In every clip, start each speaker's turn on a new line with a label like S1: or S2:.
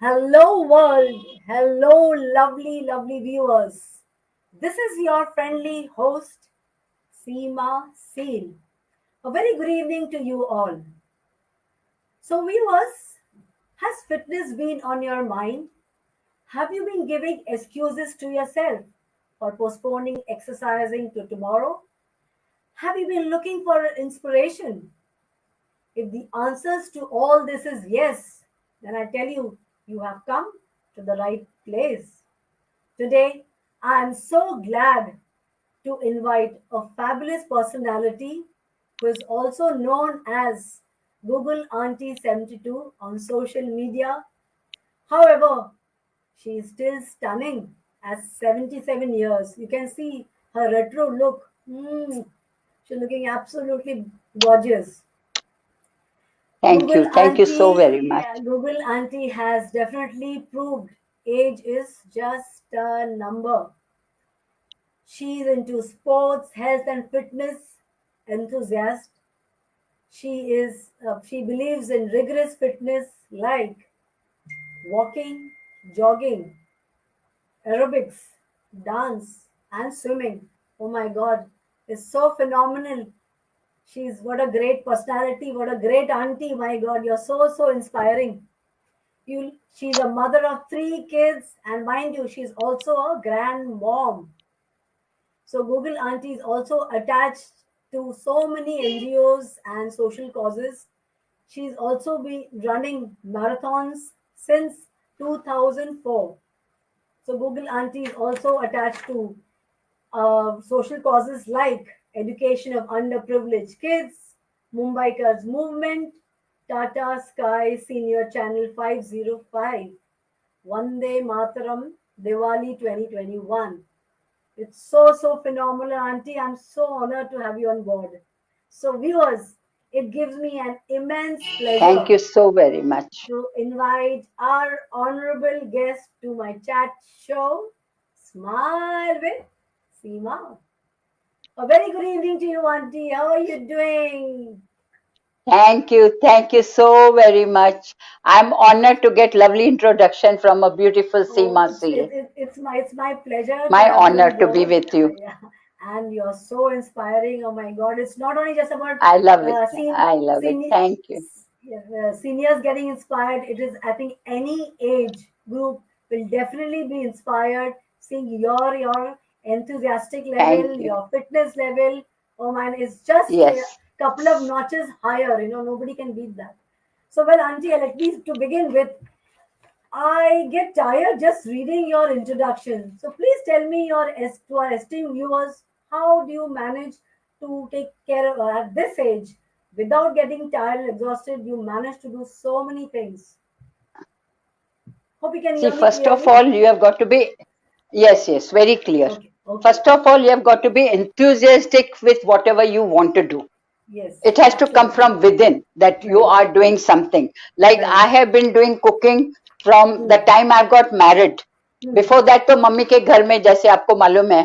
S1: Hello, world. Hello, lovely, lovely viewers. This is your friendly host, Seema Seal. A very good evening to you all. So, viewers, has fitness been on your mind? Have you been giving excuses to yourself for postponing exercising to tomorrow? Have you been looking for inspiration? If the answers to all this is yes, then I tell you, you have come to the right place. Today, I am so glad to invite a fabulous personality who is also known as Google Auntie 72 on social media. However, she is still stunning at 77 years. You can see her retro look. She's looking absolutely gorgeous.
S2: Thank you. Thank you so very much.
S1: Google Auntie has definitely proved age is just a number. She's into sports, health, and fitness enthusiast. She believes in rigorous fitness like walking, jogging, aerobics, dance, and swimming. Oh my God, it's so phenomenal. She's what a great personality, what a great auntie. My God, you're so inspiring. She's a mother of three kids, and mind you, she's also a grandmom. So Google Auntie is also attached to so many NGOs and social causes. She's also been running marathons since 2004. So Google Auntie is also attached to social causes like education of underprivileged kids, Mumbaikars Movement, Tata Sky Senior Channel 505, Vande Mataram Diwali 2021. It's so phenomenal, Auntie. I'm so honored to have you on board. So, viewers, it gives me an immense
S2: Thank
S1: pleasure
S2: you so very much.
S1: to invite our honorable guest to my chat show, Smile with Seema. A very good evening to you, Auntie. How are you doing?
S2: Thank you. Thank you so very much. I'm honored to get lovely introduction from a beautiful
S1: Oh,
S2: Seema Seal.
S1: it's my pleasure to
S2: My
S1: have you
S2: honor
S1: on
S2: to be
S1: board.
S2: with you.
S1: Yeah, and you're so inspiring. Oh my God! It's not only just about
S2: I love it.
S1: seeing
S2: I love it.
S1: senior,
S2: Thank you.
S1: seniors getting inspired. It is, I think, any age group will definitely be inspired. Seeing your enthusiastic level,
S2: Thank you.
S1: your fitness level. Oh man, it's just a
S2: Yes.
S1: couple of notches higher. Nobody can beat that. So, well, Auntie, let me to begin with. I get tired just reading your introduction. So please tell me to our esteemed viewers, how do you manage to take care of at this age without getting tired and exhausted? You manage to do so many things. Hope you can
S2: See,
S1: hear me
S2: first of
S1: clearly.
S2: all, you have got to be, yes, yes, very clear.
S1: Okay, okay.
S2: First of all, you have got to be enthusiastic with whatever you want to do.
S1: Yes,
S2: It has to come
S1: absolutely.
S2: from within that you
S1: Right,
S2: are doing something. Like
S1: right.
S2: I have been doing cooking from the
S1: Hmm,
S2: time I got married.
S1: hmm.
S2: Before that तो mummy के घर में जैसे आपको मालूम है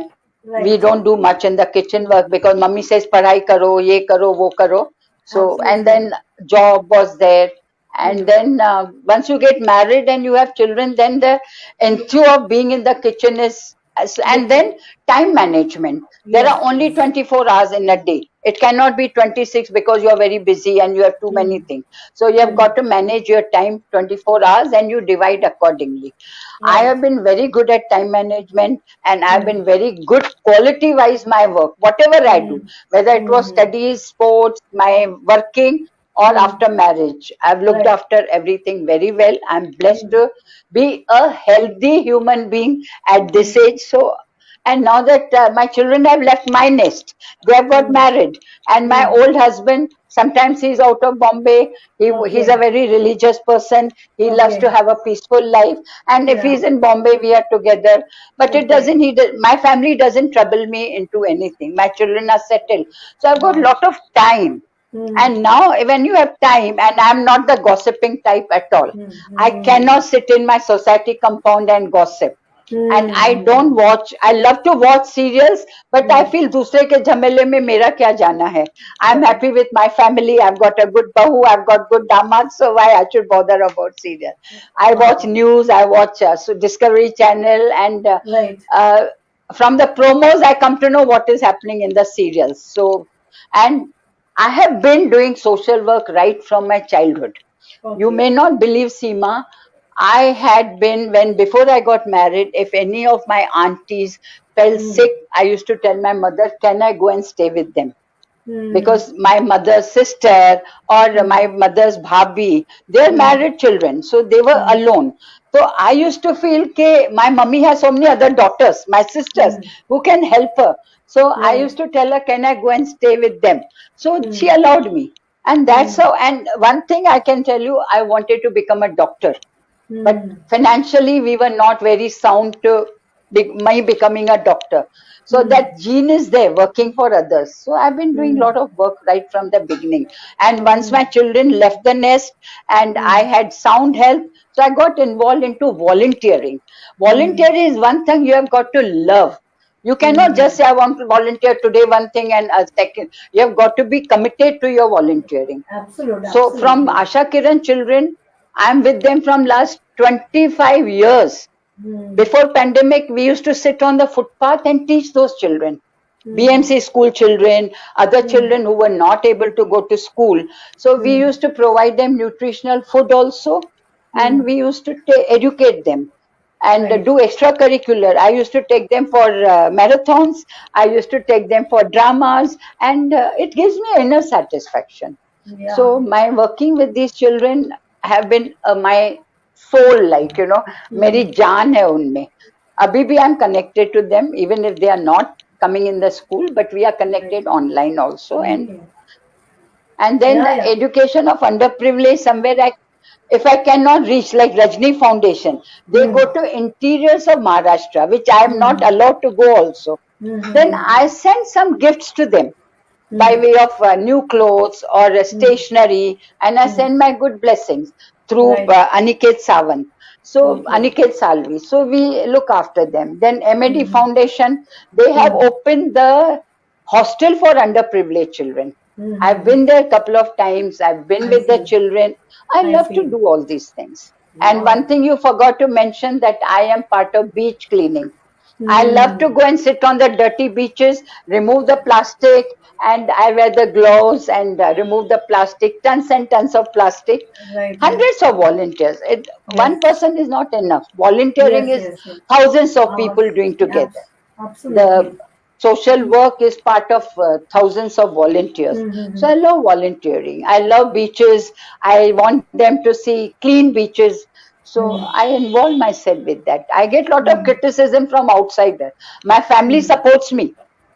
S2: we
S1: Right.
S2: don't do much in the kitchen work because mummy says पढ़ाई करो ये करो वो करो. So and
S1: Absolutely.
S2: then job was there. And
S1: Hmm.
S2: then once you get married and you have children, then the enthu of being in the kitchen is, and
S1: Different.
S2: then time management. There
S1: Yes,
S2: are only
S1: yes.
S2: 24 hours in a day. It cannot be 26 because you are very busy and you have too
S1: Hmm.
S2: many things. So you have
S1: Hmm.
S2: got to manage your time 24 hours and you divide accordingly. I
S1: Right.
S2: have been very good at time management and I have
S1: Hmm.
S2: been very good quality wise my work, whatever I
S1: Hmm.
S2: do, whether it was
S1: Hmm.
S2: studies, sports, my working, or
S1: Hmm.
S2: after marriage. I've looked
S1: Right.
S2: after everything very well. I'm blessed
S1: Hmm.
S2: to be a healthy human being at this
S1: Hmm.
S2: age. So, and now that my children have left my nest, they have got
S1: Hmm.
S2: married, and my
S1: Hmm.
S2: old husband, sometimes he's out of Bombay. He's a
S1: Okay.
S2: very religious person. He loves to
S1: Okay.
S2: have a peaceful life, and if
S1: Yeah.
S2: he's in Bombay, we are together. But it
S1: Okay.
S2: doesn't. My family doesn't trouble me into anything. My children are settled, so I've got a
S1: Wow.
S2: lot of time.
S1: Hmm.
S2: And now, when you have time, and I'm not the gossiping type at all,
S1: Hmm.
S2: I
S1: Hmm.
S2: cannot sit in my society compound and gossip. And I don't watch. I love to watch serials, but I feel दूसरे के झमेले में मेरा क्या जाना है. I'm happy with my family. I've got a good bahu. I've got good damad. So why I should bother about serial? I watch news. I watch so Discovery Channel, and
S1: Right.
S2: from the promos I come to know what is happening in the serials. So, and I have been doing social work right from my childhood. You may not believe, Seema, I had been, before I got married, if any of my aunties fell sick, I used to tell my mother, can I go and stay with them? Because my mother's sister or my mother's bhabhi, they're married children, so they were alone. So I used to feel that my mummy has so many other daughters, my sisters, who can help her. So I used to tell her, can I go and stay with them? So she allowed me. And that's how, and one thing I can tell you, I wanted to become a doctor. But financially, we were not very sound to my becoming a doctor. So that gene is there, working for others. So I've been doing a lot of work right from the beginning. And once my children left the nest and I had sound health, so I got involved into volunteering. Volunteering is one thing you have got to love. You cannot just say, I want to volunteer today, one thing, and a second. You have got to be committed to your volunteering.
S1: Absolutely.
S2: So from Asha Kiran children, I'm with them from last 25 years. Before pandemic, we used to sit on the footpath and teach those children. BMC school children, other children who were not able to go to school. So we used to provide them nutritional food also, and we used to educate them and do extracurricular. I used to take them for marathons. I used to take them for dramas, and it gives me inner satisfaction. So my working with these children have been my soul, like, मेरी जान है उनमें. अभी भी I'm connected to them, even if they are not coming in the school, but we are connected online also. And then the education of underprivileged, somewhere if I cannot reach, like Rajni Foundation, they go to interiors of Maharashtra, which I am not allowed to go also. Then I send some gifts to them by way of new clothes or stationery, and I send my good blessings through Aniket Sawant. So Aniket Salvi. So we look after them. Then MAD Foundation, they have opened the hostel for underprivileged children. I've been there a couple of times. I've been with the children. I love to do all these things. And one thing you forgot to mention, that I am part of beach cleaning. I love to go and sit on the dirty beaches, remove the plastic, and I wear the gloves and remove the plastic, tons and tons of plastic. Hundreds of volunteers. One person is not enough. Volunteering is thousands of people doing together.
S1: Absolutely.
S2: The social work is part of thousands of volunteers. So I love volunteering. I love beaches. I want them to see clean beaches. So I involve myself with that. I get a lot of criticism from outsiders. My family supports me.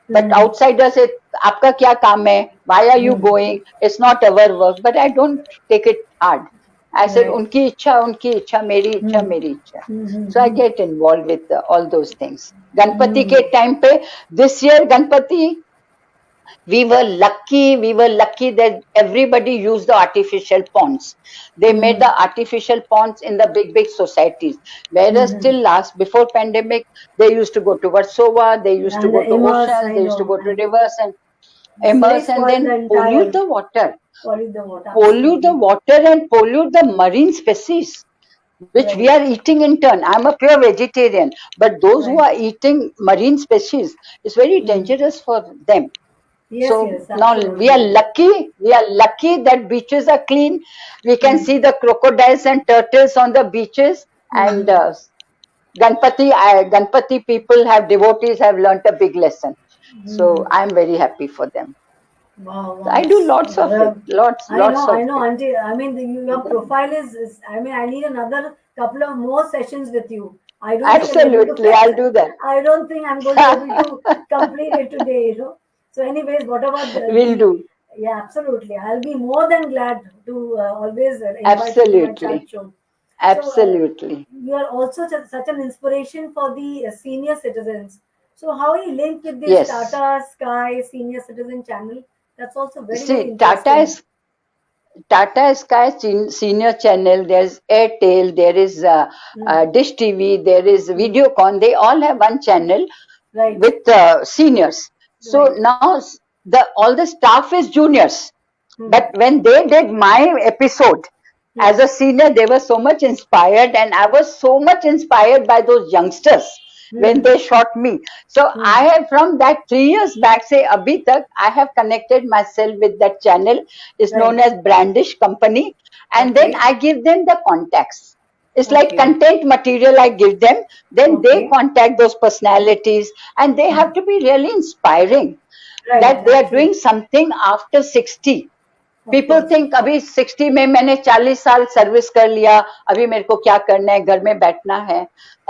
S2: But outsiders say, "Aapka kya kaam hai? Why are you going? It's not our work." But I don't take it hard. I said, "Unki ichha, meri ichha." So I get involved with all those things. Ganpati ke time pe, this year Ganpati, we were lucky that everybody used the artificial ponds. They made the artificial ponds in the big societies. Whereas till before pandemic, they used to go to Warsaw, they used to go to oceans, they used to go to rivers and immerse and then pollute the water. Pollute the water and pollute the marine species, which we are eating in turn. I'm a pure vegetarian, but those who are eating marine species, is very dangerous for them. So now we are lucky that beaches are clean. We can see the crocodiles and turtles on the beaches, and Ganpati people devotees have learnt a big lesson. So I'm very happy for them.
S1: Wow.
S2: I do lots of it. Lots
S1: I
S2: of
S1: know,
S2: it.
S1: Auntie. I mean, your profile is. I mean, I need another couple of more sessions with you. I don't think I'm able to
S2: Absolutely, I'll do that.
S1: I don't think I'm going to be able to complete it today. So, anyways, what about
S2: Will do.
S1: Yeah, absolutely. I'll be more than glad to always invite you to my
S2: Absolutely.
S1: chat show.
S2: Absolutely.
S1: You are also such an inspiration for the senior citizens. So, how you link with this
S2: Yes.
S1: Tata Sky Senior Citizen channel? That's also very
S2: See,
S1: interesting.
S2: Tata is Tata Sky Senior Channel, there's Airtel, there is Dish TV, there is Videocon. They all have one channel
S1: Right.
S2: with seniors. So
S1: Right.
S2: now all the staff is juniors.
S1: Hmm.
S2: But when they did my episode as a senior, they were so much inspired, and I was so much inspired by those youngsters when they shot me. So I have, from that 3 years back, say abhi tak, I have connected myself with that channel. It's known
S1: Right.
S2: as Brandish Company, and then
S1: Okay.
S2: I give them the contacts. It's like
S1: Okay.
S2: content material I give them. Then they
S1: Okay.
S2: contact those personalities, and they have to be really inspiring
S1: Right.
S2: that they are
S1: Absolutely.
S2: doing something after 60.
S1: Of
S2: People
S1: course.
S2: think अभी 60 में मैंने 40 साल service कर लिया, अभी मेरे को क्या करना है, घर में बैठना है.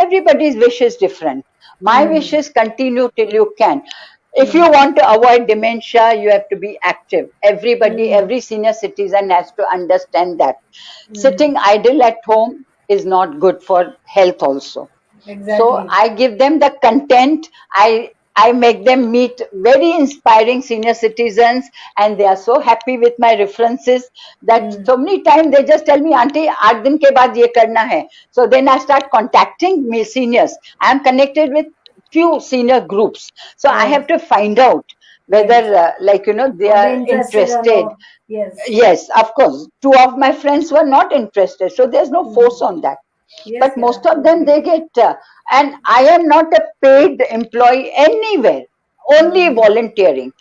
S2: Everybody's wish is different. My wish is continue till you can. If you want to avoid dementia, you have to be active. Everybody, every senior citizen has to understand that. Sitting idle at home is not good for health also.
S1: Exactly.
S2: So I give them the content. I make them meet very inspiring senior citizens, and they are so happy with my references that so many times they just tell me, Auntie, 8 दिन के बाद ये करना है. So then I start contacting me seniors. I am connected with few senior groups. So I have to find out whether, they
S1: Are
S2: are
S1: they interested or
S2: interested.
S1: not? Yes.
S2: Yes, of course. 2 of my friends were not interested. So there's no force on that.
S1: Yes,
S2: But
S1: yeah,
S2: most of them, they get, and I am not a paid employee anywhere, only volunteering.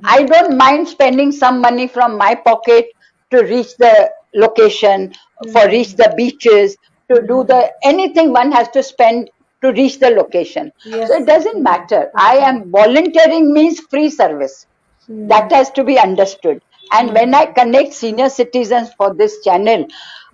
S2: I don't mind spending some money from my pocket to reach the location, for reach the beaches, to do anything one has to spend to reach the location.
S1: Yes,
S2: So it doesn't matter. I am volunteering means free service. That has to be understood. And when I connect senior citizens for this channel,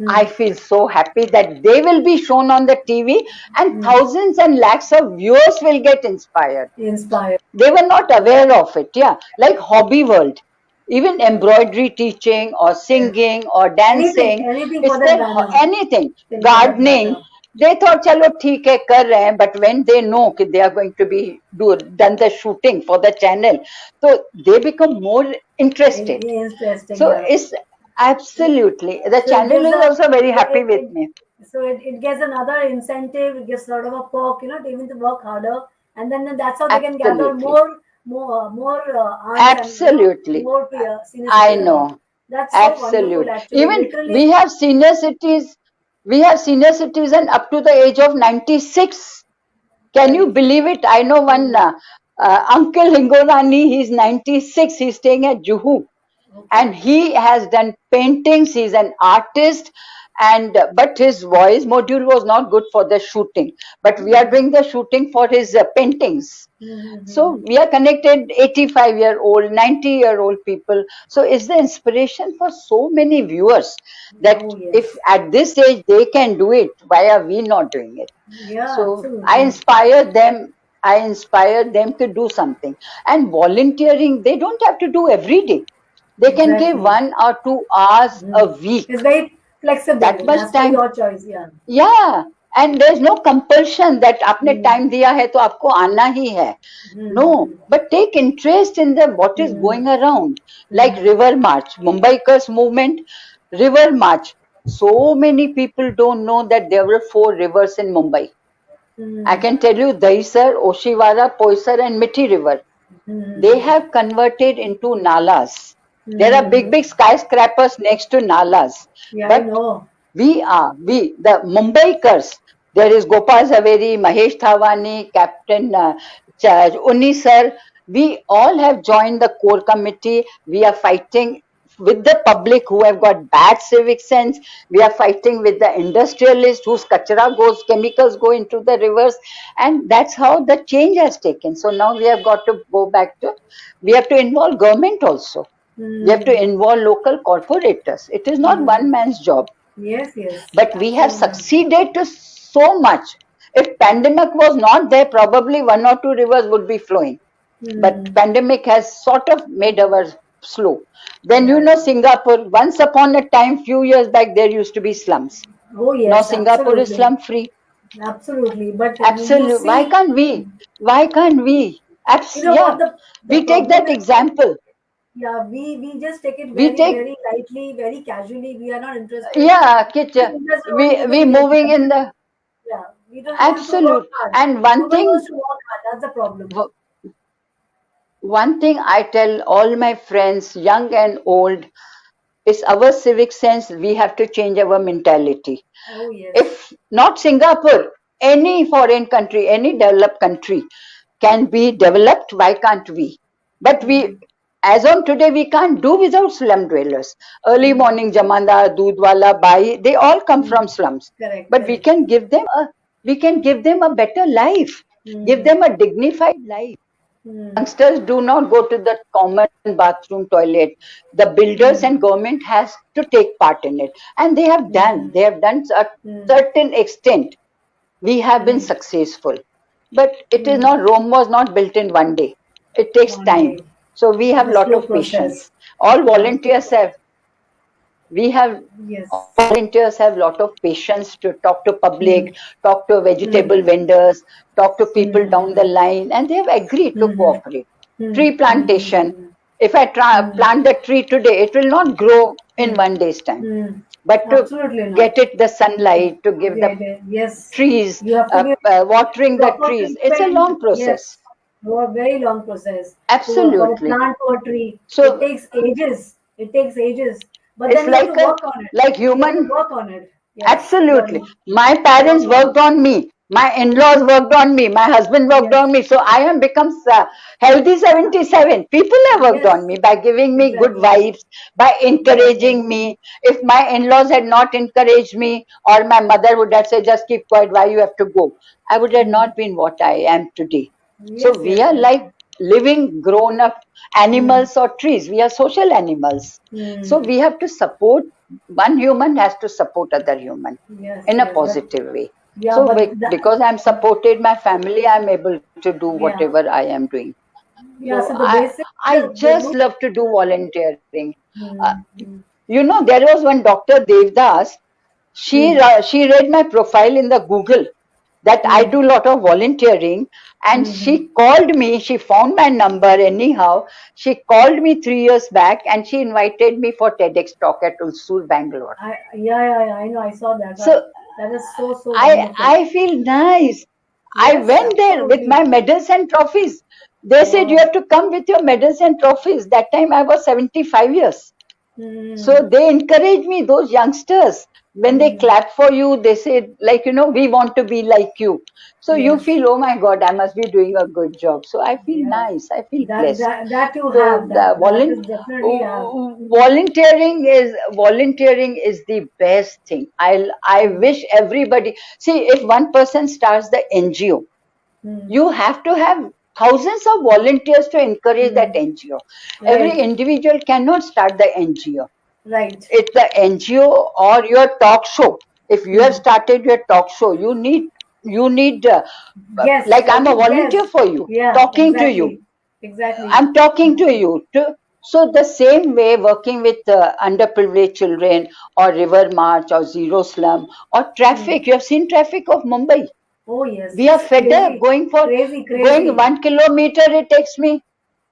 S2: I feel so happy that they will be shown on the TV, and thousands and lakhs of viewers will get inspired.
S1: Inspired.
S2: They were not aware of it. Yeah, like Hobby World, even embroidery teaching or singing or dancing,
S1: anything
S2: it's
S1: for that
S2: their
S1: matter.
S2: anything,
S1: Thing for that
S2: gardening.
S1: matter.
S2: They thought, chalo theek hai, kar rahe hain, but when they know that they are going to be done the shooting for the channel, so they become more interested.
S1: Interesting.
S2: So
S1: Yeah.
S2: it's absolutely, the
S1: So it
S2: channel
S1: gives
S2: is also very happy with
S1: it-
S2: me.
S1: So it gets another incentive. It gives sort of a perk, to even to work harder, and then that's how they can gather
S2: Absolutely.
S1: more aunts
S2: Absolutely.
S1: and more senior
S2: I
S1: citizens.
S2: know.
S1: That's so wonderful.
S2: Absolutely.
S1: Actually,
S2: Even
S1: literally.
S2: we have senior citizen up to the age of 96. Can you believe it? I know one Uncle Hingorani, he's 96, he's staying at Juhu. And he has done paintings, he's an artist, but his voice module was not good for the shooting. But we are doing the shooting for his paintings. So we are connected 85-year-old, 90-year-old people. So it's the inspiration for so many viewers that if at this age they can do it, why are we not doing it?
S1: Yeah,
S2: So
S1: absolutely.
S2: I inspire them to do something. And volunteering, they don't have to do every day. They can give 1 or 2 hours a week.
S1: It's very flexible.
S2: That much
S1: as per
S2: time.
S1: your choice. Yeah.
S2: Yeah, and there's no compulsion that आपने time दिया है तो आपको आना ही है. No, but take interest in what is going around. Like River March, Mumbaikars movement, River March. So many people don't know that there were 4 rivers in Mumbai. I can tell you Dahisar, Oshiwara, Poisar and Mithi River. They have converted into nalas. There are big skyscrapers next to nalas.
S1: Yeah,
S2: But
S1: I know.
S2: the Mumbaikars, there is Gopal Zaveri, Mahesh Thawani, Captain Unni sir, we all have joined the core committee. We are fighting with the public who have got bad civic sense. We are fighting with the industrialists whose chemicals go into the rivers. And that's how the change has taken. So now we have got to go back to, we have to involve government also. We have to involve local corporators. It is not one man's job.
S1: Yes.
S2: But we have succeeded to so much. If pandemic was not there, probably 1 or 2 rivers would be flowing. But pandemic has sort of made our slow. Then Singapore, once upon a time, few years back, there used to be slums.
S1: Oh yes.
S2: Now Singapore is slum free.
S1: Absolutely. But
S2: Absolutely. Why can't we?
S1: You know what
S2: we take that example.
S1: Yeah, we just take it
S2: We
S1: very,
S2: take,
S1: very lightly, very casually. We are not interested.
S2: yeah,
S1: We're interested only in the
S2: we moving
S1: immediate.
S2: in the
S1: Yeah, we don't want to work
S2: absolute.
S1: hard.
S2: And
S1: No one wants to work hard. That's the problem.
S2: one thing I tell all my friends, young and old, is our civic sense. We have to change our mentality.
S1: Oh yes.
S2: If not Singapore, any foreign country, any developed country can be developed, why can't we? But we,
S1: Mm,
S2: as on today, we can't do without slum dwellers. Early
S1: mm,
S2: morning jamandar, doodwala, bai, they all come
S1: mm.
S2: from slums.
S1: Correct,
S2: But
S1: correct.
S2: we can give them a better life, give
S1: Mm,
S2: them a dignified life.
S1: mm,
S2: Youngsters do not go to the common bathroom toilet. The builders
S1: mm,
S2: and government has to take part in it, and
S1: mm,
S2: they have done a
S1: mm,
S2: certain extent. We have been
S1: mm,
S2: successful, but it is
S1: mm.
S2: not, Rome was not built in one day. It takes
S1: One
S2: time.
S1: day.
S2: So we have
S1: It's a
S2: lot
S1: slow
S2: of
S1: process.
S2: patience. All
S1: Yeah.
S2: volunteers have, we have,
S1: Yes.
S2: volunteers have lot of patience to talk to public,
S1: Mm,
S2: talk to
S1: mm,
S2: vegetable vendors, talk to people down the
S1: mm,
S2: line, and they have agreed to
S1: mm,
S2: cooperate.
S1: mm,
S2: Tree plantation.
S1: mm,
S2: If I
S1: mm,
S2: plant the tree today, it will not grow in
S1: mm,
S2: one day's time.
S1: mm.
S2: But to
S1: Absolutely not.
S2: get it the sunlight, to give the
S1: Yes.
S2: trees,
S1: You have to give
S2: watering the
S1: proper
S2: trees, it's a
S1: treatment.
S2: long
S1: Yes.
S2: process.
S1: A very long process for a
S2: Absolutely.
S1: plant to a tree. It
S2: So
S1: takes ages. It takes ages. But
S2: it's
S1: then you have to
S2: like
S1: work on it. You have to
S2: human.
S1: work on it. Yes. You have
S2: Absolutely.
S1: to
S2: My
S1: work
S2: parents
S1: on it.
S2: worked on me. My in-laws worked on me. My husband worked
S1: Yes.
S2: on me. So I am become healthy 77. People have worked
S1: Yes.
S2: on me by giving me good
S1: Exactly.
S2: vibes, by
S1: Exactly.
S2: encouraging me. If my in-laws had not encouraged me, or my mother would have said, just keep quiet, why you have to go? I would have
S1: Mm.
S2: not been what I am today. So
S1: Yes,
S2: we
S1: yes,
S2: are
S1: yes.
S2: like living grown up
S1: Mm.
S2: animals or trees. We are social animals. So
S1: Mm.
S2: we have to support, one human has to support other human
S1: Yes,
S2: in a
S1: yes. But
S2: positive way.
S1: yeah,
S2: So
S1: but
S2: because I'm supported my family, I'm able to do
S1: yeah.
S2: whatever I am doing.
S1: Yeah,
S2: So
S1: so the basic
S2: I
S1: the
S2: just
S1: root.
S2: love to do volunteering. Uh,
S1: Mm. Mm.
S2: there was one Dr. Devdas.
S1: Mm.
S2: She read my profile in the Google that I
S1: Mm.
S2: do a lot of volunteering, and
S1: Mm.
S2: she called me. She found my number anyhow. She called me 3 years back, and she invited me for TEDx talk at Ulsur, Bangalore.
S1: Yeah, I know. I saw that.
S2: So
S1: That is so, so wonderful.
S2: I feel nice. I
S1: Yes,
S2: went there with
S1: absolutely.
S2: my medals and trophies. They said you
S1: Wow.
S2: have to come with your medals and trophies. That time I was 75 years.
S1: Mm.
S2: So they encourage me, those youngsters. When they
S1: Mm.
S2: clap for you, they say, like, we want to be like you. So you
S1: Yes.
S2: feel, oh my God, I must be doing a good job. So I feel
S1: Yeah.
S2: nice. I feel
S1: That
S2: blessed.
S1: that that you
S2: So
S1: have. That is definitely have.
S2: volunteering is the best thing. I
S1: Mm.
S2: wish everybody, see, if one person starts the NGO,
S1: Mm.
S2: you have to have thousands of volunteers to encourage that
S1: Mm.
S2: NGO. Every
S1: Right.
S2: individual cannot start the NGO.
S1: Right.
S2: It's the NGO or your talk show. If you have
S1: Mm.
S2: started your talk show, you need
S1: Guests,
S2: like
S1: like
S2: I'm a
S1: a
S2: volunteer
S1: guest.
S2: for you,
S1: Yeah,
S2: talking to you.
S1: exactly. Exactly.
S2: I'm talking to you. So the same way, working with underprivileged children, or River March, or Zero Slum, or
S1: Mm.
S2: traffic. You have seen traffic of Mumbai.
S1: Oh yes,
S2: We are
S1: it's
S2: fed up
S1: crazy.
S2: going
S1: Crazy.
S2: 1 kilometer. It takes me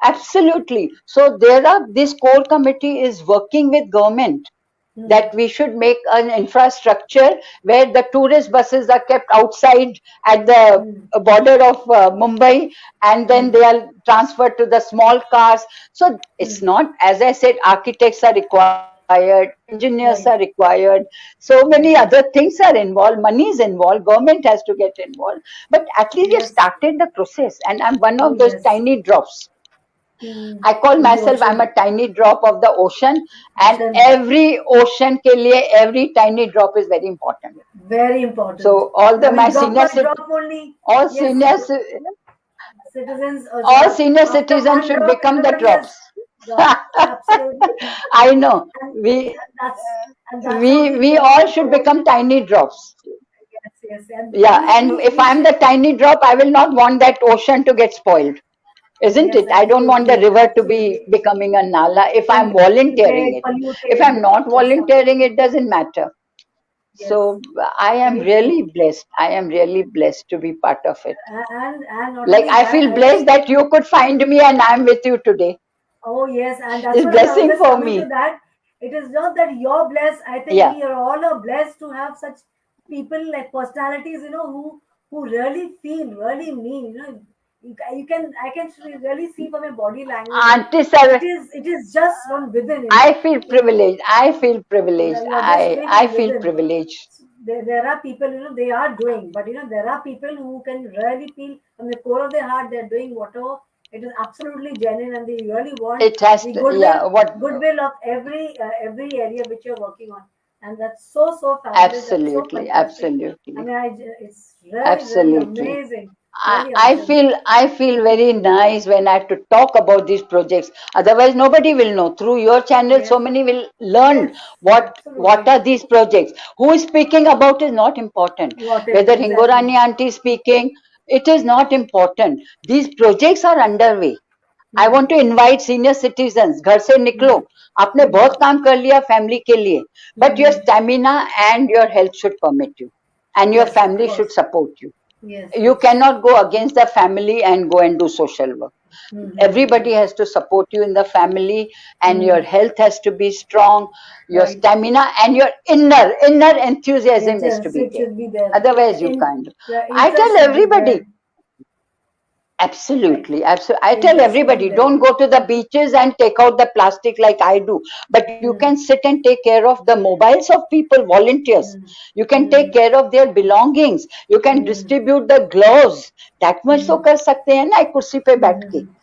S2: absolutely. So this core committee is working with government
S1: Mm.
S2: that we should make an infrastructure where the tourist buses are kept outside at the
S1: Mm.
S2: border of Mumbai, and then
S1: Mm.
S2: they are transferred to the small cars. So it's
S1: Mm.
S2: not, as I said, architects are required, engineers
S1: Right.
S2: are required, so many
S1: Right.
S2: other things are involved, money is involved, government has to get involved. But at least we have
S1: Yes.
S2: started the process, and I'm one
S1: Oh
S2: of those
S1: yes.
S2: tiny drops.
S1: Mm.
S2: I call
S1: In the
S2: myself, I'm
S1: ocean.
S2: a tiny drop of the ocean, and
S1: Ocean.
S2: every ocean ke liye, every tiny drop is very important.
S1: Very important.
S2: So all
S1: I
S2: the my
S1: mean, drop
S2: senior
S1: by drop only.
S2: all
S1: Yes.
S2: seniors,
S1: Citizens.
S2: all senior
S1: After
S2: citizens
S1: one
S2: should
S1: drop,
S2: become the
S1: everybody has
S2: drops.
S1: drop. Absolutely.
S2: I know,
S1: And,
S2: we
S1: and that's how
S2: we
S1: the
S2: we all should become
S1: ocean.
S2: tiny drops.
S1: Yes, yes. And
S2: Yeah, and if
S1: we
S2: I'm
S1: should.
S2: the tiny drop, I will not want that ocean to get spoiled, isn't
S1: Yes,
S2: it? I don't want the
S1: absolutely,
S2: river to be
S1: absolutely.
S2: becoming a nala if I'm
S1: Get
S2: volunteering it. If
S1: polluted.
S2: I'm not
S1: Yes,
S2: volunteering, it
S1: absolutely.
S2: doesn't matter.
S1: Yes,
S2: So I am
S1: very true.
S2: really blessed. I am really blessed to be part of it.
S1: And not
S2: Like
S1: only
S2: I
S1: that,
S2: feel
S1: I just
S2: blessed that you could find me and I'm with you today.
S1: Oh yes, and that's
S2: It's
S1: what I was
S2: blessing
S1: just
S2: for
S1: coming to
S2: me.
S1: that. It is not that you're blessed. I think
S2: Yeah,
S1: we are all are blessed to have such people like personalities, who really feel, really mean. You can I can really see from your body language that
S2: Auntie Sar,
S1: it is just from within.
S2: I feel privileged. I feel privileged.
S1: You're just
S2: I
S1: feeling
S2: feel
S1: within.
S2: privileged.
S1: There are people, they are doing, but there are people who can really feel from the core of their heart they're doing whatever. It is absolutely genuine, and they really want
S2: It has
S1: the
S2: to, yeah, what,
S1: goodwill of every area which you're working on, and that's so fabulous. That's so
S2: absolutely,
S1: fantastic. I
S2: absolutely,
S1: mean, it's really
S2: absolutely.
S1: amazing, really amazing.
S2: I feel very nice when I have to talk about these projects. Otherwise, nobody will know. Through your channel,
S1: Yes,
S2: so many will learn
S1: yes,
S2: what
S1: absolutely.
S2: are these projects. Who is speaking about is not important.
S1: What it
S2: Whether
S1: exactly.
S2: Hingorani auntie is speaking, it is not important. These projects are underway. I
S1: Hmm.
S2: Want to invite senior citizen घर से निकलो
S1: Hmm.
S2: आपने
S1: Hmm.
S2: बहुत काम कर लिया family के लिए but your
S1: Hmm.
S2: Stamina and your health should permit you and your
S1: Yes, of
S2: family should
S1: course.
S2: Support you
S1: Yes,
S2: you
S1: yes.
S2: cannot go against the family and go and do social work.
S1: Mm-hmm.
S2: Everybody has to support you in the family, and your
S1: Mm.
S2: health has to be strong, your
S1: Right.
S2: stamina and your inner enthusiasm has to
S1: Yes,
S2: be
S1: it
S2: there.
S1: should be there.
S2: Otherwise you can't.
S1: The
S2: I
S1: interest
S2: tell
S1: should be
S2: everybody,
S1: there. Right.
S2: absolutely, absolutely. I
S1: The
S2: tell
S1: interest should be
S2: everybody,
S1: there.
S2: don't go to the beaches and take out the plastic like I do. But you
S1: Mm.
S2: can sit and take care of the mobiles of people, volunteers.
S1: Mm.
S2: You can take
S1: Mm.
S2: care of their belongings. You can
S1: Mm.
S2: distribute the gloves. That much तो
S1: Mm.
S2: कर सकते हैं ना एक कुर्सी पे बैठ के.
S1: Mm.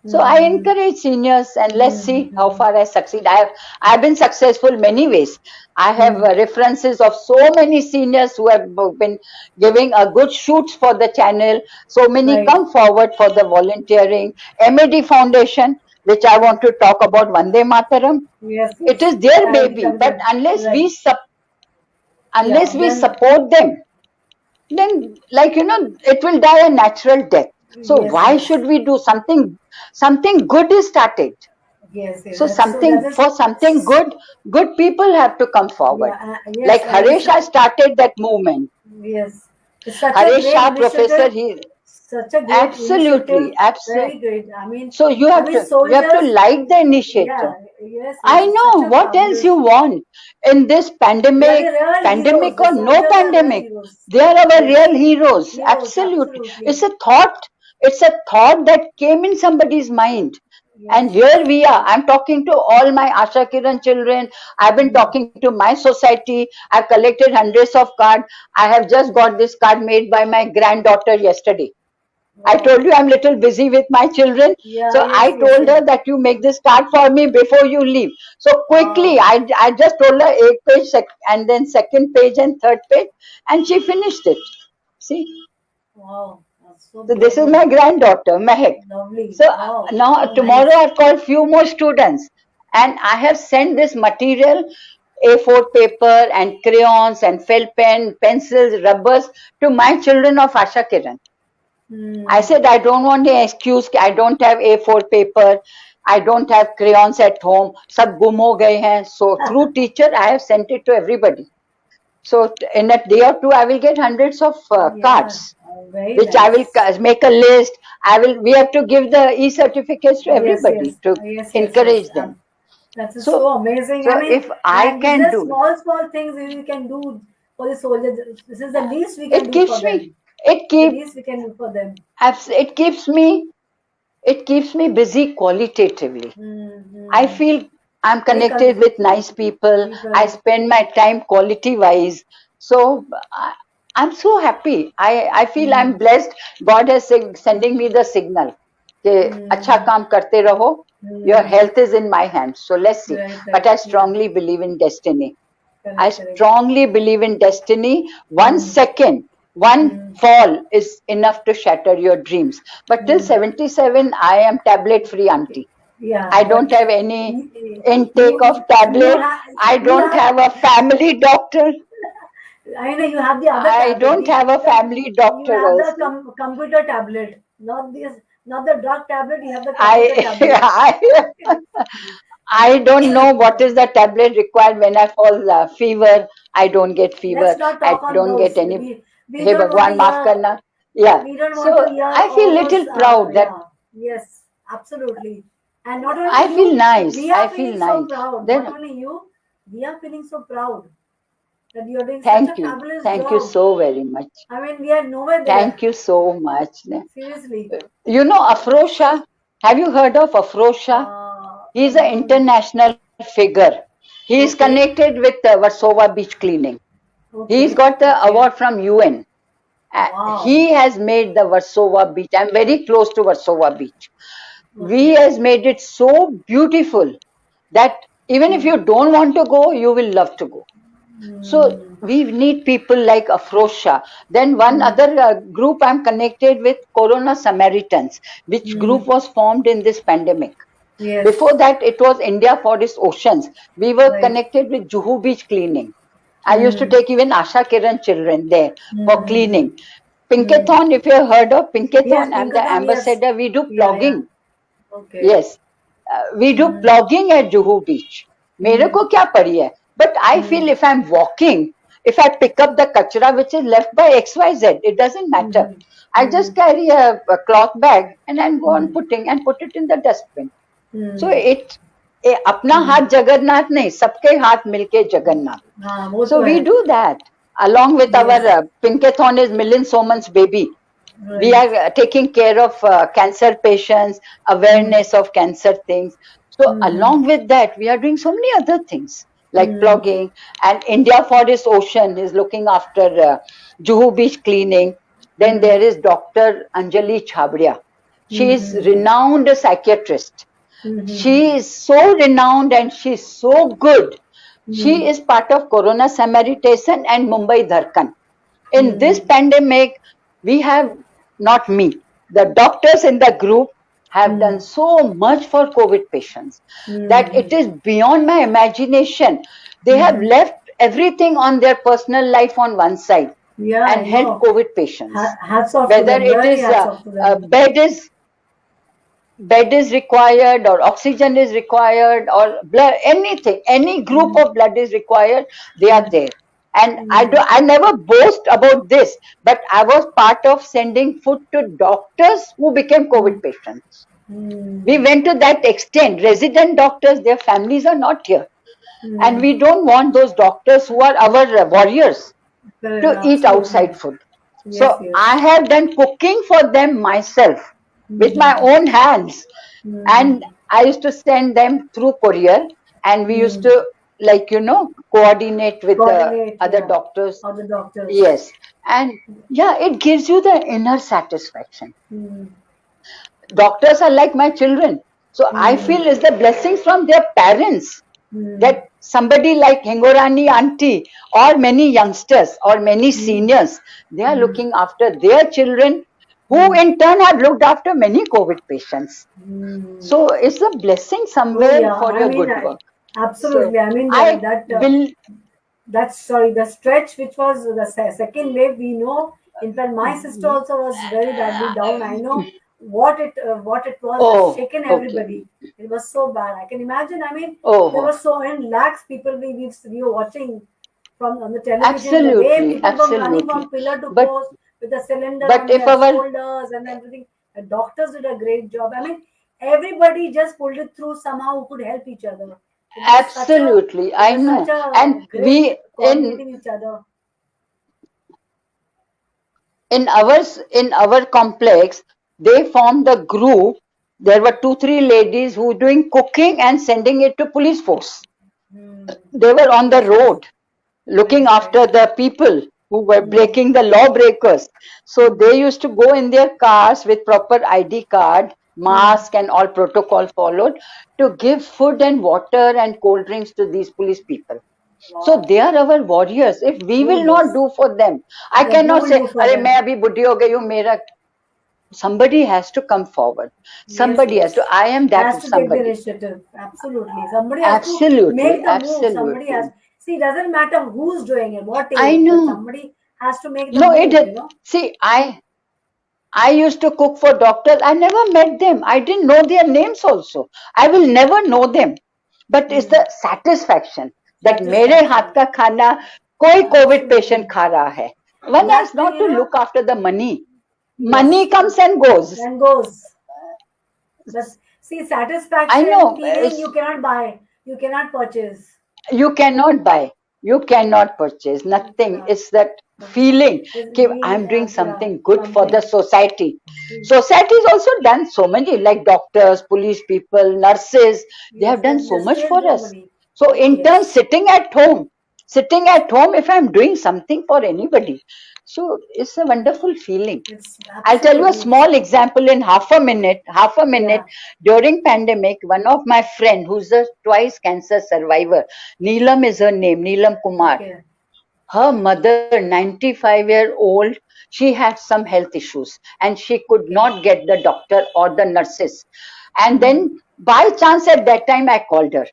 S2: So I
S1: Mm.
S2: encourage seniors, and let's see how
S1: Mm.
S2: far I succeed. I've been successful many ways. I have
S1: Mm.
S2: references of so many seniors who have been giving a good shoots for the channel. So many
S1: Right.
S2: come forward for the volunteering. MAD Foundation, which I want to talk about, Vande Mataram.
S1: Yes,
S2: It
S1: yes.
S2: is their
S1: I'll be
S2: baby,
S1: coming
S2: but
S1: in. Right. Yeah.
S2: unless we
S1: Then,
S2: support them, then like it will die a natural death. So
S1: yes,
S2: why
S1: yes.
S2: should we do something? Something good is started.
S1: Yes, yes.
S2: So
S1: That's so, that
S2: something
S1: is,
S2: for something good, good people have to come forward.
S1: yeah, yes,
S2: Like
S1: and
S2: Harish has started that movement.
S1: yes. It's such a
S2: Harish
S1: great
S2: Shah, professor,
S1: initiative.
S2: he
S1: Such a great initiative.
S2: absolutely, absolutely.
S1: Very great.
S2: So you have to
S1: Soldiers.
S2: like the initiative.
S1: Yeah. Yes,
S2: I
S1: yes. It's such
S2: know
S1: a
S2: what else
S1: fabulous.
S2: you want in this
S1: They are the
S2: pandemic,
S1: real heroes.
S2: pandemic
S1: The
S2: or no
S1: soldiers are real
S2: pandemic.
S1: heroes.
S2: They are our
S1: Yes.
S2: real heroes.
S1: Heroes.
S2: Absolutely.
S1: Absolutely.
S2: It's a thought. It's a thought that came in somebody's mind.
S1: Yes.
S2: And here we are. I'm talking to all my Asha Kiran children. I've been
S1: Mm.
S2: talking to my society. I've collected hundreds of cards. I have just got this card made by my granddaughter yesterday. I
S1: Wow.
S2: told you I'm little busy with my children.
S1: Yeah.
S2: So
S1: Yes.
S2: I
S1: Yes.
S2: told
S1: Yes.
S2: her that you make this card for me before you leave. So quickly,
S1: Wow.
S2: I just told her eight page and then second page and third page, and she finished it. See?
S1: Wow. That's so
S2: So this is
S1: beautiful.
S2: my granddaughter, Mehak.
S1: Lovely.
S2: So
S1: Wow.
S2: now
S1: So
S2: tomorrow
S1: nice.
S2: I've called few more students, and I have sent this material, A4 paper and crayons and felt pen, pencils, rubbers to my children of Asha Kiran. I
S1: Hmm.
S2: said, I don't want an excuse. I don't have A4 paper. I don't have crayons at home. सब गुम हो गए हैं. So through teacher, I have sent it to everybody. So in a day or two, I will get hundreds of
S1: Yeah.
S2: cards,
S1: Very
S2: which I will
S1: nice.
S2: make a list. We have to give the e-certificates to
S1: Yes. Yes.
S2: everybody to
S1: Yes. Yes. Yes.
S2: encourage them.
S1: That is
S2: So,
S1: so amazing. I
S2: so
S1: mean,
S2: if I
S1: and it's
S2: can
S1: just
S2: do it,
S1: small things we can do for the soldiers. This is the least we can
S2: it
S1: do for
S2: keeps me,
S1: them.
S2: it
S1: The
S2: keep,
S1: least we can do for them.
S2: it keeps me, it keeps me busy qualitatively. I
S1: Mm-hmm.
S2: feel I'm
S1: Very
S2: connected with nice people. I
S1: people.
S2: spend my time quality wise. So I'm so happy. I feel I'm
S1: Mm,
S2: blessed. God has sending me the signal. कि अच्छा
S1: mm,
S2: काम करते रहो. Your
S1: mm.
S2: health is in my hands. So let's see.
S1: Right,
S2: But
S1: right.
S2: I
S1: Yeah.
S2: strongly believe in destiny. I
S1: Correct, correct.
S2: strongly believe in destiny. One
S1: Mm,
S2: second, one
S1: mm,
S2: fall is enough to shatter your dreams. But till
S1: mm.
S2: 77, I am tablet free, auntie.
S1: Yeah,
S2: I
S1: but
S2: don't have any
S1: you
S2: intake
S1: you
S2: of
S1: you
S2: tablet.
S1: have
S2: I
S1: you
S2: don't
S1: have
S2: have a family doctor.
S1: I know you have the other
S2: I
S1: tablet.
S2: don't have a family
S1: You
S2: doctor
S1: have the
S2: also.
S1: computer tablet, not the drug tablet. You have the computer
S2: I,
S1: tablet.
S2: I don't know what is the tablet required when I fall fever. I don't get fever.
S1: Let's not
S2: I
S1: talk on
S2: don't get
S1: those.
S2: any.
S1: We
S2: Hey
S1: don't want to
S2: Bhagwan, maaf
S1: hear.
S2: karna. Yeah.
S1: We don't want
S2: So
S1: to hear
S2: I feel
S1: all those.
S2: little proud that
S1: Yeah. Yes. Absolutely. And not only
S2: I feel
S1: you,
S2: nice.
S1: we are
S2: I feel
S1: feeling so
S2: nice.
S1: proud.
S2: Then
S1: Not only you, we are feeling so proud that you are doing such a
S2: thank you.
S1: fabulous
S2: Thank you
S1: job.
S2: so very much.
S1: I mean, we are nowhere
S2: Thank
S1: there.
S2: you so much.
S1: Seriously.
S2: You know Afrosha? Have you heard of Afrosha? He is an
S1: No.
S2: international figure. He is
S1: Okay.
S2: connected with Warsaw Beach cleaning. He's
S1: Okay.
S2: got the
S1: Okay.
S2: award from UN.
S1: Wow.
S2: He has made the Warsaw Beach. I'm very close to Warsaw Beach. We
S1: Okay.
S2: has made it so beautiful that even if you don't want to go, you will love to go. So we need people like Afrosha. Then one other group I'm connected with, Corona Samaritans, which group was formed in this pandemic.
S1: Yes.
S2: Before that, it was India Forest Oceans. We were
S1: Right.
S2: connected with Juhu Beach cleaning. I used to take even Asha Kiran children there for cleaning. Pinkathon, if you have heard of Pinkathon,
S1: Yes,
S2: I'm the
S1: Pinkathon, yes.
S2: ambassador. We do
S1: Yeah, yeah.
S2: plogging.
S1: Okay.
S2: Yes, we do plogging at Juhu Beach. मेरे को क्या पड़ी है? But I feel if I'm walking, if I pick up the kachra which is left by XYZ, it doesn't matter. I just carry a cloth bag and then go on putting and put it in the dustbin. So it अपना हाथ जगन्नाथ नहीं, सबके हाथ मिलके जगन्नाथ.
S1: हाँ, वो
S2: So
S1: तो
S2: we
S1: है.
S2: do that along with our Pinkathon is Milind Soman's baby. We are taking care of cancer patients, awareness of cancer things. So along with that, we are doing so many other things like plogging, and India Forest Ocean is looking after Juhu Beach cleaning. Then there is Dr. Anjali Chhabria. She is renowned psychiatrist. She is so renowned and she is so good. She is part of Corona Samaritan and Mumbai Dharkan. In this pandemic, we have, not me, the doctors in the group have done so much for COVID patients that it is beyond my imagination. They have left everything on their personal life on one side and helped COVID patients.
S1: Hats off to
S2: Whether
S1: them.
S2: it
S1: Really
S2: is
S1: hats off to them.
S2: bed is required or oxygen is required or blood, anything, any group of blood is required, they are there. And I never boast about this, but I was part of sending food to doctors who became COVID patients. We went to that extent. Resident doctors, their families are not here. And we don't want those doctors who are our warriors to eat outside food. So I have done cooking for them myself with my own hands. And I used to send them through courier, and we used to, like, coordinate with the other doctors.
S1: Other doctors.
S2: Yes. And yeah, it gives you the inner satisfaction. Doctors are like my children. So I feel it's the blessings from their parents that somebody like Hingorani auntie or many youngsters or many seniors, they are looking after their children who in turn have looked after many COVID patients. So it's a blessing somewhere for your good work.
S1: Absolutely.
S2: So
S1: I mean, the stretch which was the second wave, we know. In fact, my sister also was very badly down. I know what it was. It has shaken everybody. It was so bad. I can imagine. I mean, there were so many lakhs people we were watching from on the television. The way people were running from pillar to post with the cylinder on their shoulders and everything. The doctors did a great job. I mean, everybody just pulled it through somehow who could help each other.
S2: Absolutely, I know. And we
S1: coordinating each other.
S2: In our complex, they formed a group. There were 2-3 ladies who were doing cooking and sending it to police force. They were on the road looking after the people who were breaking the lawbreakers. So they used to go in their cars with proper ID card, mask and all protocol followed to give food and water and cold drinks to these police people. So they are our warriors. If we will not do for them, I cannot say, "Arey, main abhi buddhi ho gayi hu, mera." Somebody has to come forward. Somebody has to. I am that
S1: has to
S2: somebody.
S1: Take the initiative. Absolutely. Somebody has to make the move. Somebody has. See, it doesn't matter who's doing it, what is.
S2: I know.
S1: Somebody has to make the move.
S2: See, I used to cook for doctors. I never met them. I didn't know their names also. I will never know them. But it's the satisfaction that मेरे हाथ का खाना कोई COVID patient खा रहा है. One has not to look after the money. Money comes and goes.
S1: And goes. But See,
S2: I
S1: satisfaction,
S2: know
S1: feeling you cannot buy, you cannot purchase.
S2: you cannot buy, you cannot purchase, nothing.
S1: Yeah.
S2: It's that feeling.
S1: It's
S2: Okay,
S1: being,
S2: I'm doing
S1: yeah,
S2: something good for the
S1: something.
S2: society. Society has also done so many, like doctors, police people, nurses. They
S1: Yes,
S2: have done
S1: they
S2: so much
S1: saved
S2: for us.
S1: nobody.
S2: So
S1: Oh,
S2: in turn,
S1: yes.
S2: sitting at home, if I'm doing something for anybody, so it's a wonderful feeling.
S1: It's
S2: I'll tell you a
S1: absolutely,
S2: small example in half a minute. Half a minute.
S1: yeah.
S2: During pandemic, one of my friend who's a twice cancer survivor, Neelam is her name, Neelam Kumar.
S1: Okay.
S2: Her mother, 95-year-old, she had some health issues and she could
S1: Okay.
S2: not get the doctor or the nurses. And
S1: Hmm.
S2: then by chance at that time I called her.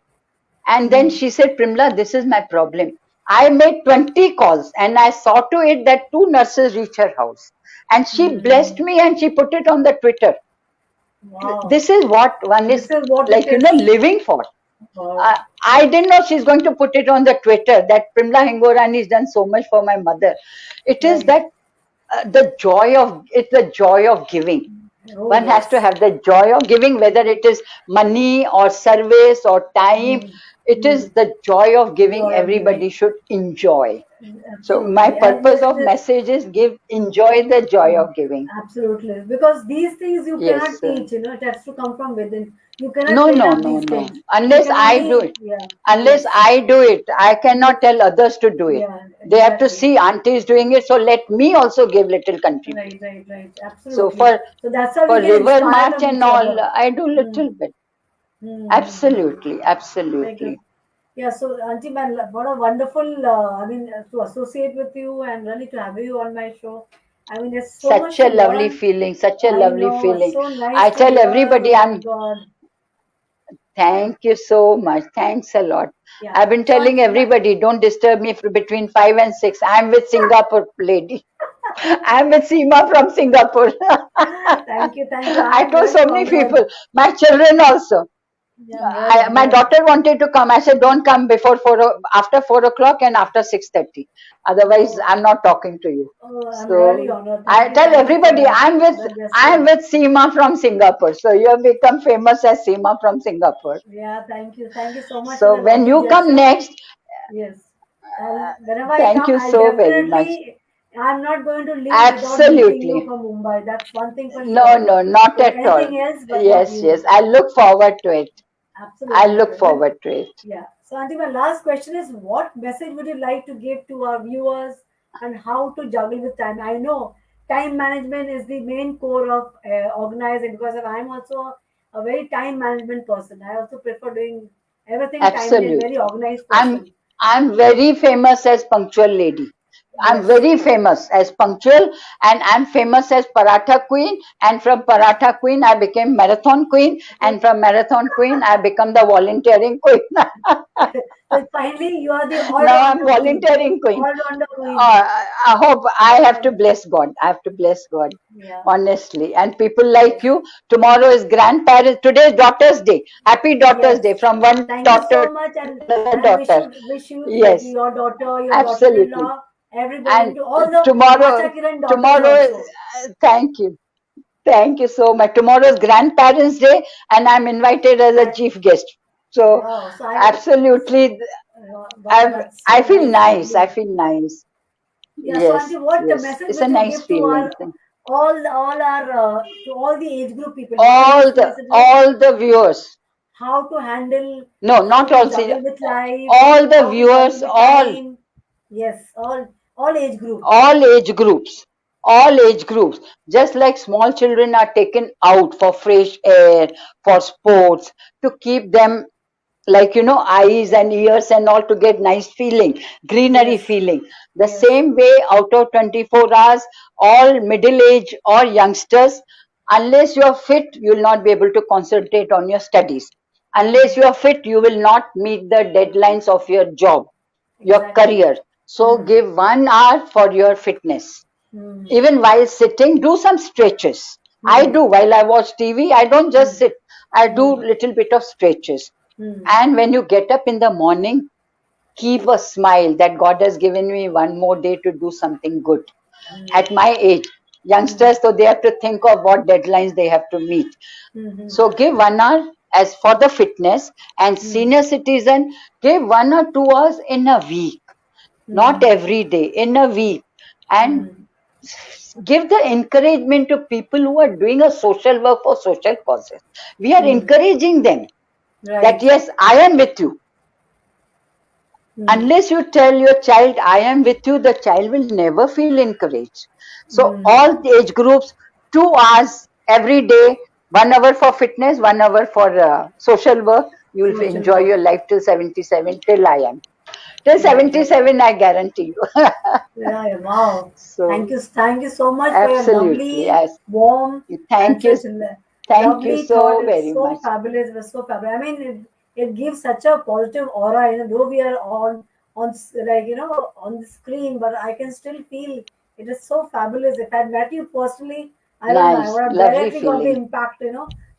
S2: And then
S1: Hmm.
S2: she said, Primla, this is my problem. I made 20 calls and I saw to it that 2 nurses reach her house. And she
S1: Hmm.
S2: blessed me and she put it on the Twitter.
S1: Wow.
S2: This is what one is
S1: This is what it
S2: like,
S1: is.
S2: living for.
S1: Wow.
S2: I didn't know she's going to put it on the Twitter that Primla Hingorani has done so much for my mother. It is
S1: Right.
S2: that it's the joy of giving.
S1: Oh,
S2: One has to
S1: yes.
S2: have the joy of giving, whether it is money or service or time.
S1: Hmm.
S2: It
S1: Hmm.
S2: is the joy of giving
S1: Joy of
S2: everybody
S1: giving.
S2: should enjoy. So my
S1: Absolutely. And
S2: purpose of message is enjoy the joy of giving.
S1: absolutely. Because these things you
S2: Yes.
S1: cannot teach, it has to come from within. You cannot
S2: No,
S1: train
S2: no,
S1: up
S2: no,
S1: these
S2: no.
S1: things. You
S2: Unless
S1: can
S2: I do
S1: only,
S2: it.
S1: yeah,
S2: Unless
S1: yes.
S2: I do it, I
S1: You,
S2: cannot tell others to do it.
S1: yeah,
S2: They have to
S1: exactly.
S2: see auntie is doing it, so let me also give little contribute.
S1: Right, right, right.
S2: So
S1: Absolutely.
S2: for
S1: So that's how
S2: for
S1: we get
S2: river
S1: inspired
S2: march
S1: from
S2: and
S1: each
S2: all,
S1: other.
S2: I do
S1: Hmm.
S2: little bit.
S1: Hmm.
S2: Absolutely,
S1: Very good.
S2: absolutely.
S1: Yeah, so Auntie Man, what a wonderful, to associate with you and really to have you on my show. I mean, there's so much
S2: Such
S1: to
S2: a lovely
S1: learn.
S2: feeling, such a
S1: I
S2: lovely
S1: know,
S2: feeling.
S1: so nice
S2: I
S1: to
S2: tell
S1: hear.
S2: everybody,
S1: Oh my God.
S2: thank you so much. Thanks a lot.
S1: Yeah.
S2: I've been
S1: So
S2: telling
S1: Auntie Man,
S2: everybody, don't disturb me between 5 and 6. I'm with Singapore lady. I'm with Seema from Singapore.
S1: thank you, thank you.
S2: I
S1: I'm
S2: told
S1: really
S2: so many
S1: honored.
S2: people, my children also.
S1: Yeah, I'm really
S2: My
S1: honored.
S2: daughter wanted to come. I said, don't come before after 4 o'clock and after 6:30. Otherwise,
S1: Oh,
S2: I'm not talking to you.
S1: oh, I'm really
S2: So
S1: honored.
S2: I tell
S1: Thank you for
S2: everybody,
S1: that,
S2: I'm
S1: that
S2: I'm
S1: gesture.
S2: with Seema from Singapore. So you have become famous as Seema from Singapore.
S1: Yeah, thank you. Thank you so much for
S2: So
S1: the
S2: when
S1: lovely
S2: you come
S1: gesture.
S2: next,
S1: Yes. Whenever I
S2: thank
S1: come,
S2: you
S1: I'll
S2: so very much.
S1: definitely, I'm not going to leave without meeting you
S2: Absolutely.
S1: from Mumbai. That's one thing for
S2: No,
S1: sure.
S2: no, not
S1: If
S2: at all.
S1: anything else, but not
S2: Yes,
S1: you.
S2: yes. I look forward to it. I
S1: Absolutely.
S2: look
S1: Okay. Well,
S2: forward to it.
S1: yeah. So, Auntie, my last question is what message would you like to give to our viewers and how to juggle with time? I know time management is the main core of organizing because I'm also a very time management person. I also prefer doing everything timely and very
S2: Absolutely.
S1: organized
S2: I'm
S1: person.
S2: I'm very famous as punctual lady. I'm
S1: Yes.
S2: very famous as punctual and I'm famous as Paratha Queen. And from Paratha Queen, I became Marathon Queen.
S1: Okay.
S2: And from Marathon Queen, I become the volunteering queen.
S1: So finally, you are the
S2: Now I'm
S1: all-rounder queen.
S2: volunteering queen.
S1: All-rounder queen.
S2: I hope I have to
S1: Right.
S2: bless God. I have to bless God,
S1: Yeah.
S2: honestly. And people like
S1: Yes.
S2: you, tomorrow is grandparents. Today is Daughter's Day. Happy Daughter's
S1: Yes.
S2: Day from one
S1: Thank you
S2: daughter
S1: so
S2: to
S1: much,
S2: another
S1: and
S2: daughter.
S1: wish you like
S2: Yes,
S1: your daughter, your
S2: absolutely.
S1: daughter-in-law, everybody,
S2: And
S1: and to all the
S2: tomorrow,
S1: Acha Kiran daughters
S2: tomorrow,
S1: also.
S2: thank you. Thank you so much. Tomorrow is Grandparents' Day, and I'm invited as a
S1: I
S2: chief guest. So,
S1: wow. So
S2: absolutely,
S1: wow, that's
S2: I
S1: so
S2: feel
S1: nice to
S2: nice. I
S1: hear.
S2: feel nice.
S1: Yeah. So
S2: Yes,
S1: Auntie, what
S2: yes.
S1: message
S2: It's a
S1: would you
S2: nice
S1: give to
S2: feeling.
S1: our all our to all the age group people? What is the message like?
S2: All the viewers.
S1: How to handle,
S2: No,
S1: how
S2: not
S1: to
S2: all. See,
S1: juggle with life,
S2: all the
S1: how to juggle
S2: viewers,
S1: with time. Yes, all age group.
S2: all age groups, all age groups. Just like small children are taken out for fresh air, for sports, to keep them like eyes and ears and all to get nice feeling, greenery
S1: Yes,
S2: feeling. The
S1: yes.
S2: same way, out of 24 hours, all middle age or youngsters, unless you are fit, you will not be able to concentrate on your studies. Unless you are fit, you will not meet the deadlines of your job, your
S1: Exactly.
S2: career. So
S1: Hmm.
S2: give 1 hour for your fitness.
S1: Hmm.
S2: Even while sitting, do some stretches. I
S1: Hmm.
S2: do while I watch TV. I don't just
S1: Hmm.
S2: sit. I do
S1: Hmm.
S2: little bit of stretches.
S1: Hmm.
S2: And when you get up in the morning, keep a smile that God has given me one more day to do something good.
S1: Hmm.
S2: At my age, youngsters, so they have to think of what deadlines they have to meet.
S1: Mhm.
S2: So give 1 hour as for the fitness, and senior citizen, give 1 or 2 hours in a week, not every day, in a week, and give the encouragement to people who are doing a social work for social causes. We are encouraging them that
S1: Right.
S2: yes, I am with you. Unless you tell your child, I am with you, the child will never feel encouraged. So all the age groups, 2 hours every day, 1 hour for fitness, 1 hour for social work. You will
S1: Social
S2: enjoy
S1: work.
S2: your life till 77, till I am. Till
S1: Right, right.
S2: 77, I guarantee you.
S1: Yeah, yeah, wow.
S2: So,
S1: Thank you so much for your
S2: absolutely,
S1: lovely,
S2: yes.
S1: warm, and
S2: Thank you.
S1: such
S2: Thank you
S1: lovely thought.
S2: so
S1: It's
S2: very
S1: so
S2: much.
S1: fabulous. It was so fabulous. I mean, it gives such a positive aura. Though we are like on the screen, but I can still feel it is so fabulous. If I'd met you personally, I don't know. I
S2: Nice,
S1: would have
S2: lovely
S1: directly got the
S2: feeling.
S1: impact.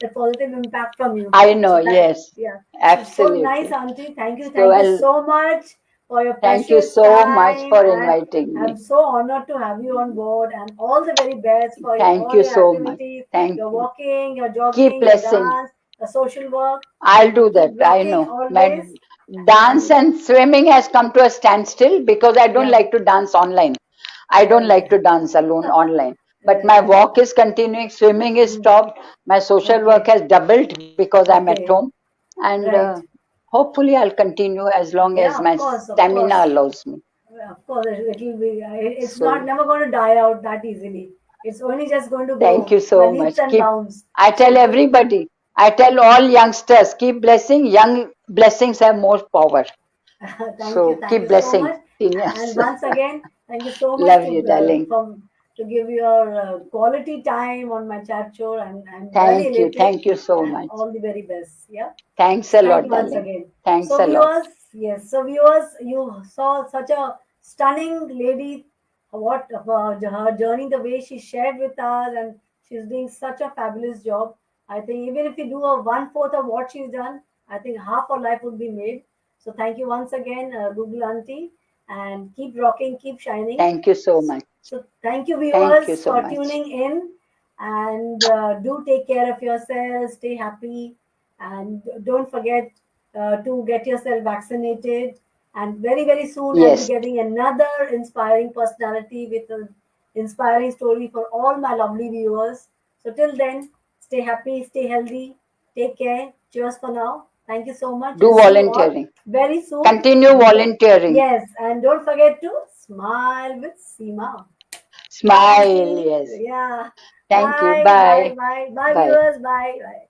S1: The positive impact from you.
S2: I know,
S1: So that,
S2: yes,
S1: yeah. So nice,
S2: absolutely.
S1: Auntie.
S2: So,
S1: Thank you so much for your
S2: thank you
S1: precious
S2: so much
S1: time,
S2: for
S1: and
S2: inviting
S1: I'm
S2: me.
S1: so honored to have you on board, and all the very best for
S2: Thank
S1: all
S2: you
S1: your
S2: so much.
S1: activities,
S2: Thank
S1: your
S2: you.
S1: walking, your
S2: Keep
S1: jogging, your
S2: blessing.
S1: dance, the social work.
S2: I'll do that.
S1: Keep
S2: I
S1: rocking
S2: know. My
S1: always.
S2: dance
S1: And
S2: and swimming has come to a standstill because I don't
S1: yeah,
S2: like to dance online. I don't
S1: right.
S2: like to dance alone online. But
S1: Right,
S2: my
S1: right.
S2: walk is continuing, swimming is stopped, my social work
S1: Okay.
S2: has doubled because I'm at
S1: Okay.
S2: home. And
S1: Right.
S2: hopefully, I'll continue as long
S1: Yeah,
S2: as
S1: of
S2: my
S1: course, of
S2: stamina
S1: course.
S2: allows me.
S1: Yeah, of course, it'll be. It's not
S2: So,
S1: never going to die out that easily. It's only just going to
S2: thank
S1: grow
S2: you
S1: by
S2: so
S1: leaps
S2: much.
S1: and bounds.
S2: I
S1: So
S2: tell everybody, I tell all youngsters, keep blessing. Young blessings have more power. So
S1: thank
S2: keep
S1: you so
S2: blessing,
S1: much.
S2: seniors.
S1: And once again, thank you so much
S2: Love you, darling.
S1: to give your quality time on my chat show. And I'm really
S2: Thank you.
S1: elated,
S2: Thank you so
S1: and
S2: much.
S1: all the very best. Yeah.
S2: Thanks
S1: So
S2: a
S1: thank
S2: lot,
S1: you once
S2: darling.
S1: again.
S2: Thanks
S1: So
S2: a lot.
S1: viewers, yes. So viewers, you saw such a stunning lady. What her journey, the way she shared with us, and she's doing such a fabulous job. I think even if you do a 1/4 of what she's done, I think half her life would be made. So thank you once again, Google Auntie, and keep rocking, keep shining.
S2: Thank you so much.
S1: So thank you,
S2: Thank you
S1: viewers,
S2: so
S1: for
S2: much.
S1: tuning in, and do take care of yourselves. Stay happy, and don't forget to get yourself vaccinated. And very soon, I'll be
S2: Yes.
S1: getting another inspiring personality with an inspiring story for all my lovely viewers. So till then, stay happy, stay healthy, take care. Cheers for now. Thank you so much,
S2: Do
S1: and see you all
S2: volunteering.
S1: very soon.
S2: Continue volunteering.
S1: Yes, and don't forget to smile with Seema. Bye,
S2: Smile.
S1: Auntie.
S2: Yes.
S1: Yeah.
S2: Thank you. Bye.
S1: Bye,
S2: Bye.
S1: viewers. Bye. Bye.